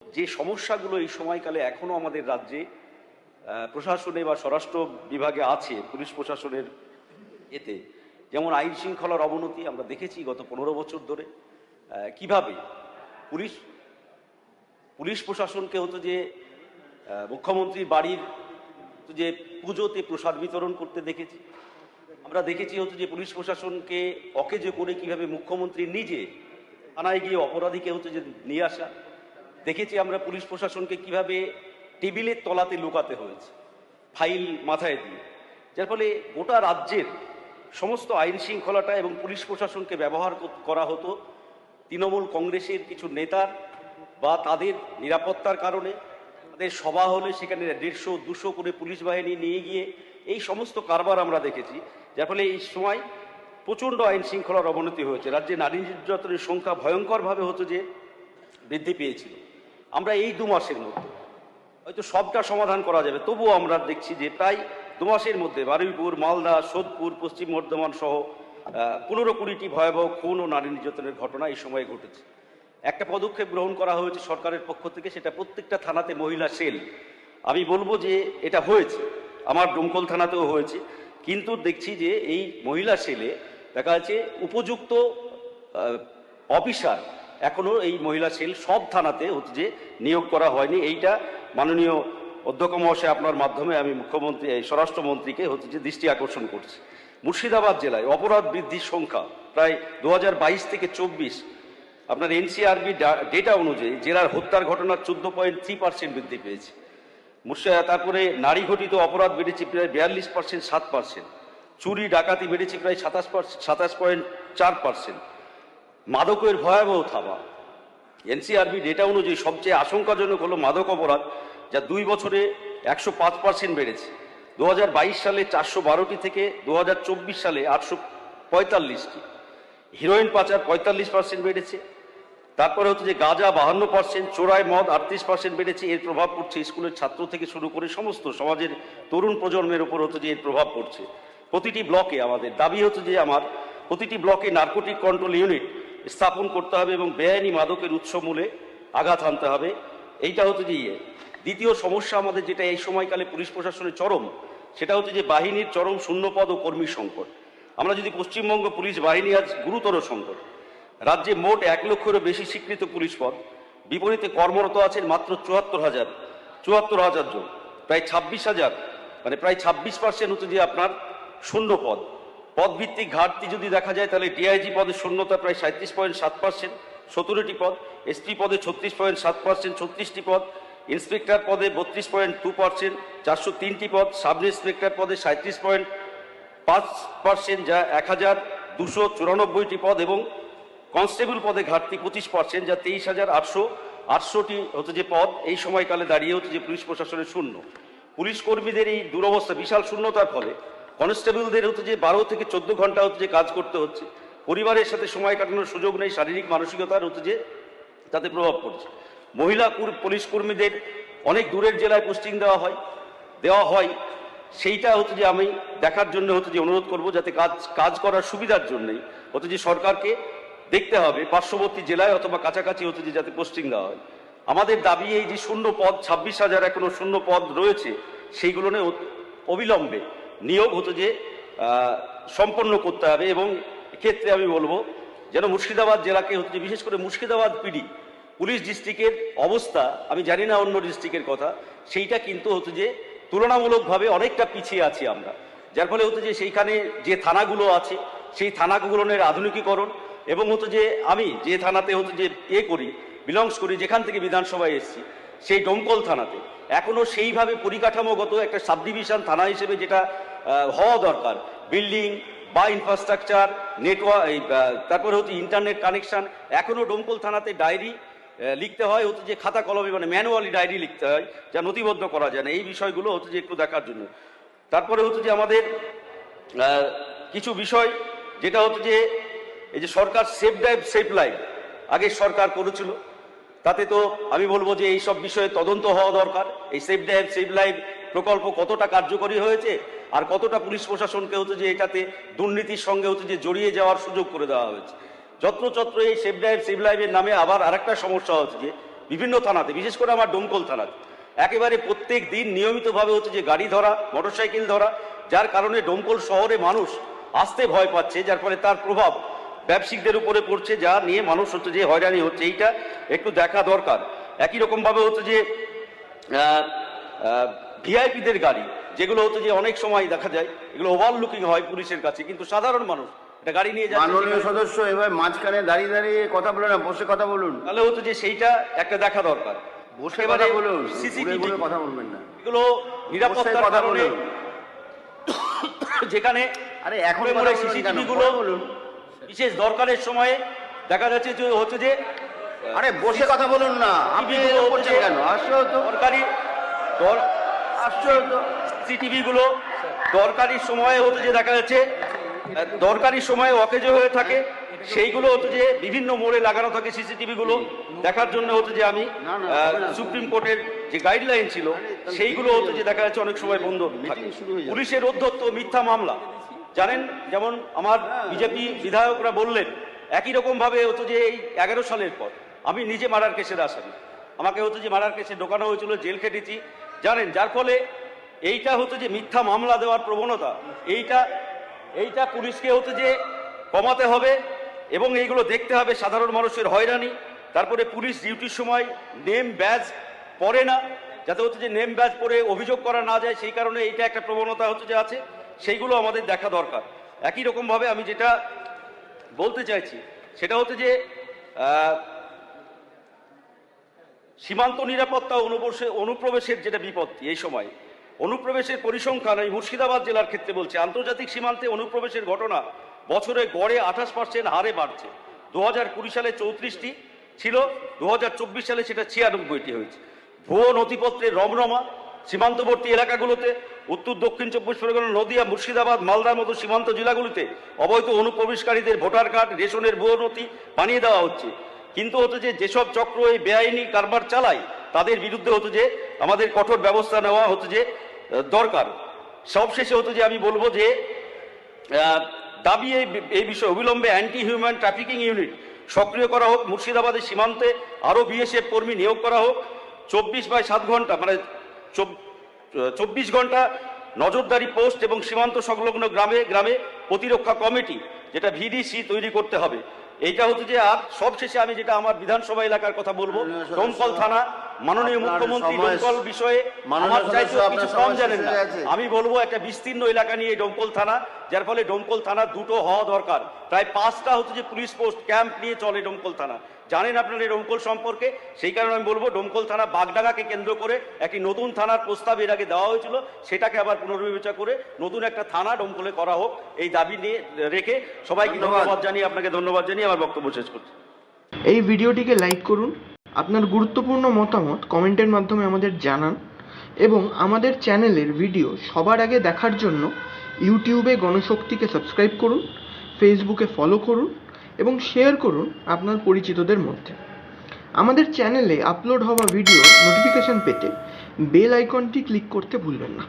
যে সমস্যাগুলো এই সময়কালে এখনো আমাদের রাজ্যে প্রশাসনে বা স্বরাষ্ট্র বিভাগে আছে, পুলিশ প্রশাসনের এতে, যেমন আইন শৃঙ্খলার অবনতি আমরা দেখেছি গত 15 বছর ধরে। কিভাবে পুলিশ পুলিশ প্রশাসনকে হতো যে মুখ্যমন্ত্রীর বাড়ির যে পুজোতে প্রসাদ বিতরণ করতে দেখেছি। আমরা দেখেছি হতো যে পুলিশ প্রশাসনকে অকেজো করে কিভাবে মুখ্যমন্ত্রী নিজে থানায় গিয়ে অপরাধীকে হতো যে নিয়ে আসা। দেখেছি আমরা পুলিশ প্রশাসনকে কিভাবে টেবিলের তলাতে লুকাতে হয়েছে ফাইল মাথায় দিয়ে, যার ফলে গোটা রাজ্যের সমস্ত আইন শৃঙ্খলাটা এবং পুলিশ প্রশাসনকে ব্যবহার করা হতো তৃণমূল কংগ্রেসের কিছু নেতার বা তাদের নিরাপত্তার কারণে। তাদের সভা হলে সেখানে 150-200 করে পুলিশ বাহিনী নিয়ে গিয়ে এই সমস্ত কারবার আমরা দেখেছি, যার ফলে এই সময় প্রচণ্ড আইন শৃঙ্খলার অবনতি হয়েছে। রাজ্যে নারী নির্যাতনের সংখ্যা ভয়ঙ্করভাবে হতো যে বৃদ্ধি পেয়েছিল। আমরা এই 2 মাসের মধ্যে হয়তো সবটা সমাধান করা যাবে, তবুও আমরা দেখছি যে প্রায় 2 মাসের মধ্যে বারুইপুর, মালদা, সোদপুর, পশ্চিম বর্ধমান সহ 15-20টি ভয়াবহ খুন ও নারী নির্যাতনের ঘটনা এই সময়ে ঘটেছে। একটা পদক্ষেপ গ্রহণ করা হয়েছে সরকারের পক্ষ থেকে, সেটা প্রত্যেকটা থানাতে মহিলা সেল। আমি বলবো যে এটা হয়েছে, আমার ডোমকল থানাতেও হয়েছে, কিন্তু দেখছি যে এই মহিলা সেলে দেখা যাচ্ছে উপযুক্ত অফিসার এখনো এই মহিলা সেল সব থানাতে হচ্ছে যে নিয়োগ করা হয়নি। এইটা মাননীয় অধ্যক্ষ মহাশয় আপনার মাধ্যমে আমি মুখ্যমন্ত্রী স্বরাষ্ট্রমন্ত্রীকে হচ্ছে যে দৃষ্টি আকর্ষণ করছি। মুর্শিদাবাদ জেলায় অপরাধ বৃদ্ধির সংখ্যা প্রায় 2022 থেকে 24 আপনার এনসিআরবি ডেটা অনুযায়ী জেলার হত্যার ঘটনা 14.3% বৃদ্ধি পেয়েছে। তারপরে নারী ঘটিত অপরাধ বেড়েছে প্রায় 42%, 7%। চুরি ডাকাতি বেড়েছে প্রায় 27.4%। মাদকের ভয়াবহ থাবা, এনসিআরবি ডেটা অনুযায়ী সবচেয়ে আশঙ্কাজনক হলো মাদক অপরাধ, যা 2 বছরে 105% বেড়েছে। 2022 সালে 412টি থেকে 2024 সালে 845টি। হিরোইন পাচার 45% বেড়েছে। তারপরে হচ্ছে যে গাঁজা 52%, চোরাই মদ 38% বেড়েছে। এর প্রভাব পড়ছে স্কুলের ছাত্র থেকে শুরু করে সমস্ত সমাজের তরুণ প্রজন্মের উপর হচ্ছে যে এর প্রভাব পড়ছে। প্রতিটি ব্লকে আমাদের দাবি হচ্ছে যে প্রতিটি ব্লকে নার্কোটিক কন্ট্রোল ইউনিট স্থাপন করতে হবে এবং বেআইনি মাদকের উৎসমূলে আঘাত আনতে হবে। এইটা হচ্ছে যে দ্বিতীয় সমস্যা আমাদের, যেটা এই সময়কালে পুলিশ প্রশাসনের চরম, সেটা হচ্ছে যে বাহিনীর চরম শূন্যপদ ও কর্মী সংকট। আমরা যদি পশ্চিমবঙ্গ পুলিশ বাহিনী আজ গুরুতর সংকট। রাজ্যে মোট 1 লক্ষেরও বেশি স্বীকৃত পুলিশ পদ, বিপরীতে কর্মরত আছেন মাত্র 74,000 জন। প্রায় 26,000, মানে প্রায় 26% হচ্ছে যে আপনার শূন্য পদ। পদভিত্তিক ঘাটতি যদি দেখা যায় তাহলে ডিআইজি পদের শূন্যতা প্রায় 37.7%, 17টি পদ। এসপি পদে 36.7%, 36টি পদ। ইন্সপেক্টর পদে 32.2%, 403টি পদ। সাব ইন্সপেক্টর পদে 37.5%, যা 1,294টি পদ, এবং কনস্টেবল পদে ঘাটতি 25%, যা 23,808টি হচ্ছে যে পদ এই সময়কালে দাঁড়িয়ে হচ্ছে যে পুলিশ প্রশাসনের শূন্য। পুলিশ কর্মীদের এই দুরবস্থা, বিশাল শূন্যতার ফলে কনস্টেবলদের হচ্ছে যে 12 থেকে 14 ঘন্টা হচ্ছে যে কাজ করতে হচ্ছে। পরিবারের সাথে সময় কাটানোর সুযোগ নেই, শারীরিক মানসিকতার হচ্ছে যে তাতে প্রভাব পড়ছে। মহিলা পুলিশ কর্মীদের অনেক দূরের জেলায় পোস্টিং দেওয়া হয়। সেইটা হচ্ছে যে আমি দেখার জন্য হচ্ছে যে অনুরোধ করব, যাতে কাজ করার সুবিধার জন্যই হচ্ছে যে সরকারকে দেখতে হবে পার্শ্ববর্তী জেলায় অথবা কাছাকাছি হচ্ছে যে যাতে পোস্টিং দেওয়া হয়। আমাদের দাবি এই যে শূন্য পদ 26,000 এখনো শূন্য পদ রয়েছে, সেইগুলো নিয়ে অবিলম্বে নিয়োগ হতো যে সম্পন্ন করতে হবে। এবং এক্ষেত্রে আমি বলবো যেন মুর্শিদাবাদ জেলাকে হচ্ছে যে, বিশেষ করে মুর্শিদাবাদ পিডি পুলিশ ডিস্ট্রিক্টের অবস্থা, আমি জানি না অন্য ডিস্ট্রিক্টের কথা, সেইটা কিন্তু হচ্ছে যে তুলনামূলকভাবে অনেকটা পিছিয়ে আছি আমরা। যার ফলে হচ্ছে যে সেইখানে যে থানাগুলো আছে সেই থানাগুলোর আধুনিকীকরণ, এবং হচ্ছে যে আমি যে থানাতে হচ্ছে যে বিলংস করি, যেখান থেকে বিধানসভায় এসেছি, সেই ডোমকল থানাতে এখনো সেইভাবে পরিকাঠামোগত একটা সাব ডিভিশন থানা হিসেবে যেটা হওয়া দরকার, বিল্ডিং বা ইনফ্রাস্ট্রাকচার, নেটওয়ার্ক, তারপরে হচ্ছে ইন্টারনেট কানেকশন, এখনো ডোমকল থানাতে ডায়েরি লিখতে হয় হচ্ছে যে খাতা কলমে, মানে ম্যানুয়ালি ডায়েরি লিখতে হয়, যা নথিবদ্ধ করা যায় না। এই বিষয়গুলো হচ্ছে যে একটু দেখার জন্য। তারপরে হচ্ছে যে আমাদের কিছু বিষয়, যেটা হচ্ছে যে এই যে সরকার সেফ ড্রাইভ সেফ লাইফ আগে সরকার করেছিল, তাতে তো আমি বলবো যে এই সব বিষয়ে তদন্ত হওয়া দরকার। এই সেফ ড্রাইভ সেফ লাইফ প্রকল্প কতটা কার্যকরী হয়েছে, আর কতটা পুলিশ প্রশাসনকে হচ্ছে যে এটাতে দুর্নীতির সঙ্গে হচ্ছে যে জড়িয়ে যাওয়ার সুযোগ করে দেওয়া হয়েছে। যত্রতত্র এই সেফ ড্রাইভ সেফ লাইফের নামে আবার আরেকটা সমস্যা হচ্ছে যে বিভিন্ন থানাতে, বিশেষ করে আমার ডোমকল থানাতে একেবারে প্রত্যেক দিন নিয়মিতভাবে হচ্ছে যে গাড়ি ধরা, মোটরসাইকেল ধরা, যার কারণে ডোমকল শহরে মানুষ আসতে ভয় পাচ্ছে, যার ফলে তার প্রভাব ব্যবসায়িকদের উপরে পড়ছে, যা নিয়ে মানুষ হচ্ছে যে হয়রানি হচ্ছে। এইটা একটু দেখা দরকার। একই রকমভাবে হচ্ছে যে ভিআইপিদের গাড়ি, যেগুলো হচ্ছে যে অনেক সময় দেখা যায় এগুলো ওভারলুকিং হয় পুলিশের কাছে, কিন্তু সাধারণ মানুষ এটা গাড়ি নিয়ে যাচ্ছে। মাননীয় সদস্য এবার মাঝখানে দাঁড়িয়ে দাঁড়িয়ে কথা বলে না, বসে কথা বলুন। তাহলে হচ্ছে যে সেইটা একটা দেখা দরকার। বসে কথা বলুন, সিসিটিভি কথা বলবেন না, এগুলো নিরাপত্তার কথা কারণে বলুন। যেখানে আরে এখন সিসিটিভি গুলো বিশেষ দরকারের সময়ে দেখা যাচ্ছে যে হচ্ছে যে আরে বসে কথা বলুন না, আপনি বলছেন কেন? সরকারি সিসিটিভি গুলো দরকারি সময়ে হচ্ছে যে দেখা যাচ্ছে দরকারি সময়ে অকেজ হয়ে থাকে, সেইগুলো হচ্ছে যে বিভিন্ন মোড়ে লাগানো থাকে সিসিটিভি গুলো দেখার জন্য হচ্ছে যে আমি সুপ্রিম কোর্টের যে গাইডলাইন ছিল সেইগুলো হচ্ছে যে দেখা যাচ্ছে অনেক সময় বন্ধ থাকে। পুলিশের অধ্যত্ত মিথ্যা মামলা জানেন, যেমন আমার বিজেপি বিধায়করা বললেন, একই রকম ভাবে হচ্ছে যে এই 11 সালের পর আমি নিজে মার্ডার কেসের আসামি, আমাকে হচ্ছে যে মার্ডার কেসে ঢোকানো হয়েছিল, জেল খেটেছি জানেন, যার ফলে এইটা হচ্ছে যে মিথ্যা মামলা দেওয়ার প্রবণতা, এইটা পুলিশকে হচ্ছে যে কমাতে হবে এবং এইগুলো দেখতে হবে সাধারণ মানুষের হয়রানি। তারপরে পুলিশ ডিউটির সময় নেম ব্যাজ পরে না, যাতে হচ্ছে যে নেম ব্যাজ পরে অভিযোগ করা না যায়, সেই কারণে এইটা একটা প্রবণতা হচ্ছে যে আছে, সেইগুলো আমাদের দেখা দরকার। একই রকমভাবে আমি যেটা বলতে চাইছি সেটা হচ্ছে যে সীমান্ত নিরাপত্তা অনুপ্রবেশের যেটা বিপত্তি, এই সময় অনুপ্রবেশের পরিসংখ্যান এই মুর্শিদাবাদ জেলার ক্ষেত্রে বলছে, আন্তর্জাতিক সীমান্তে অনুপ্রবেশের ঘটনা বছরে গড়ে 28% হারে বাড়ছে। 2020 সালে 34টি ছিল, 2024 সালে সেটা 96টি হয়েছে। ভুয়ো নথিপত্রের রমরমা সীমান্তবর্তী এলাকাগুলোতে, উত্তর দক্ষিণ 24 পরগনা, নদিয়া, মুর্শিদাবাদ, মালদার মতো সীমান্ত জেলাগুলিতে অবৈধ অনুপ্রবেশকারীদের ভোটার কার্ড, রেশনের ভুয়ো নথি বানিয়ে দেওয়া হচ্ছে। কিন্তু হচ্ছে যে যেসব চক্র এই বেআইনি কারবার চালায় তাদের বিরুদ্ধে হচ্ছে যে আমাদের কঠোর ব্যবস্থা নেওয়া হচ্ছে যে দরকার। সবশেষে হচ্ছে যে আমি বলবো যে দাবি এই বিষয়ে অবিলম্বে অ্যান্টি হিউম্যান ট্রাফিকিং ইউনিট সক্রিয় করা হোক, মুর্শিদাবাদের সীমান্তে আরও বিএসএফ কর্মী নিয়োগ করা হোক, 24/7 ঘন্টা মানে 24 ঘন্টা নজরদারি পোস্ট এবং সীমান্ত সংলগ্ন গ্রামে গ্রামে প্রতিরক্ষা কমিটি যেটা ভিডিসি তৈরি করতে হবে। এইটা হচ্ছে যে আর সবশেষে আমি যেটা আমার বিধানসভা এলাকার কথা বলবো, ডোমকল থানা, মাননীয় মুখ্যমন্ত্রী ডোমকল বিষয়ে আমার চাইতেও কিছু কম জানেন না। আমি বলবো একটা বিস্তীর্ণ এলাকা নিয়ে ডোমকল থানা, যার ফলে ডোমকল থানা দুটো হওয়া দরকার। প্রায় 5টা হচ্ছে যে পুলিশ পোস্ট ক্যাম্প নিয়ে চলে ডোমকল থানা, জানেন আপনারা এই ডোমকল সম্পর্কে। সেই কারণে আমি বলবো ডোমকল থানা বাগডাঙ্গাকে কেন্দ্র করে একটি নতুন থানার প্রস্তাব এর আগে দেওয়া হয়েছিল, সেটাকে আবার পুনর্বিবেচনা করে নতুন একটা থানা ডোমকলে করা হোক, এই দাবি নিয়ে রেখে সবাইকে ধন্যবাদ জানিয়ে আপনাকে ধন্যবাদ জানিয়ে আমার বক্তব্য শেষ করছি। এই ভিডিওটিকে লাইক করুন, আপনার গুরুত্বপূর্ণ মতামত কমেন্টের মাধ্যমে আমাদের জানান এবং আমাদের চ্যানেলের ভিডিও সবার আগে দেখার জন্য ইউটিউবে গণশক্তিকে সাবস্ক্রাইব করুন, ফেসবুকে ফলো করুন এবং শেয়ার করুন আপনার পরিচিতদের মধ্যে। আমাদের চ্যানেলে আপলোড হওয়া ভিডিও নোটিফিকেশন পেতে বেল আইকনটি ক্লিক করতে ভুলবেন না।